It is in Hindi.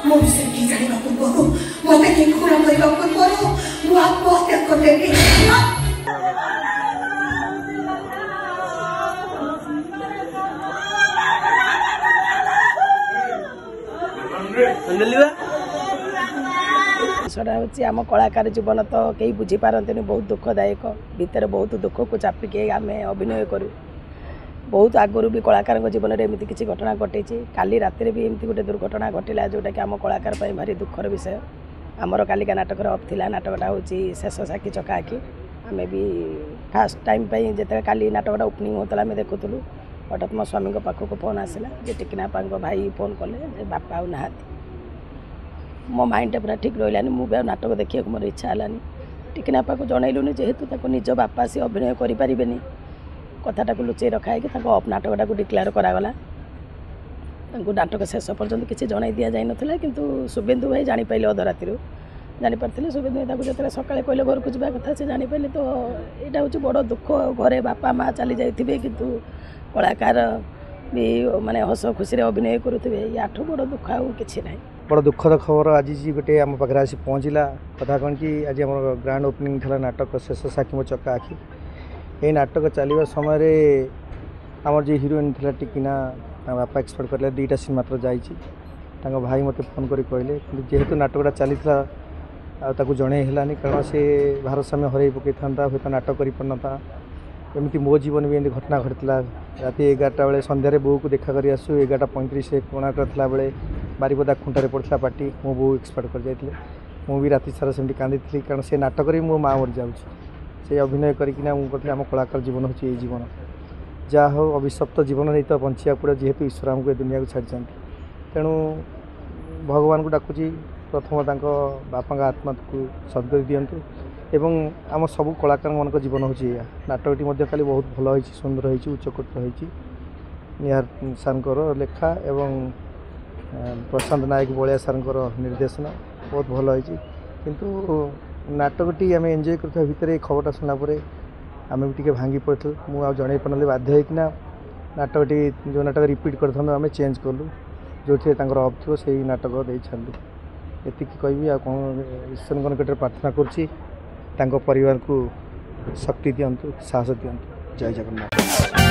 मो विषय जाना पूर्व मत निखुण करने पूर्व आत्महत्या करदेवी। आम कलाकार जीवन तो कहीं बुझीपारती बहुत दुखदायक भितर बहुत दुख को चापिके आम अभिनय करूँ। बहुत आगुरी भी कलाकार जीवन में एमती किसी घटना घटी काली राति भी एमती गोटे दुर्घटना घटला जोटा कि आम कलाकार भारी दुखर विषय। आमर कालिका नाटक अफ था नाटकटा हूँ शेष साखी चका आखि आम भी फास्ट टाइम जिते काली नाटकटा ओपनिंग होता आम देखुलु हठात मो स्वामी पाखक फोन आसला जे टिकिनापा भाई फोन कले बापा ना मो माइंड पूरा ठीक रही मुझे नाटक देखा मोर इच्छा है टिकिनापा को जनइलुनि जेहेतु निज बापा सी अभिनय करें कथाटा लुचई रखाई अफ नाटकटा डिक्लेयर करागला नाटक शेष पर्यंत किसी जन दि जा ना कि शुभेन्दु भाई जापारे अध राति जापारे शुभेन्दु भाई जो सकाଳେ कहले घर को जावा कथा से जापारे तो यहाँ हूँ बड़ दुख घरे बापा माँ चली जाइए किंतु कलाकार भी माने हस खुशी अभिनय करुवे याठू बड़ दुख आउ कि ना बड़ दुखद खबर आज जी गोटे आम पाखे आसी पहुँचला कथा कौन कि आज आम ग्रांड ओपनिंग थी नाटक शेष साखी मो चका आखि ये नाटक चलवा समय आमर जो हिरोइन थी टिकिना बापा एक्सपेक्ट कर 2टा सीन मात्र जा भाई मत फोन कर कहले जेहेतु नाटकटा चली जन कारण से भारसाम्य हर पकई था हूँ तो नाटक कर पारना एमती मो जीवन भी एमती घटना घटला राति 11टा बेले संध्यारे बो को देखा कर आसू 11:35 कोणार्क थला बेले बारीपदा खुंटारे पड़ता पार्टी मो बो एक्सपेक्ट कर जाइए मुझे राति सारा सेमती कांदी कारण से नाटक मो माँ मरी जाऊँ से अभिनय करना मुझे आम कलाकार जीवन हूँ ये जीवन जहाँ हो अभिशप्त जीवन नहीं तो बंचा पड़े जेहेतु ईश्वर आमको दुनिया को छाड़ी तेणु भगवान को डाकुची प्रथम बापा आत्मा को सद्गति दिंतु एवं आम सब कलाकार मान जीवन हूँ या नाटकटी खाली बहुत भल हो सुंदर हो उच्चकोट हो निहार सार लेखा एवं प्रशांत नायक बलिया सार निर्देशन बहुत भल हो किंतु नाटकटी आम एंजय कर भितर खबरटा शुणा आम भी भांगी पड़ू मुझे जन पारे बाध्य होना नाटकटी जो नाटक रिपीट कर आम चेंज कलु जो थे अफ थो से नाटक दे छाड़ू ये कहि आ कौन ईश्वर निकट प्रार्थना कर परिवार को शक्ति दिंतु साहस दिंतु। जय जगन्नाथ।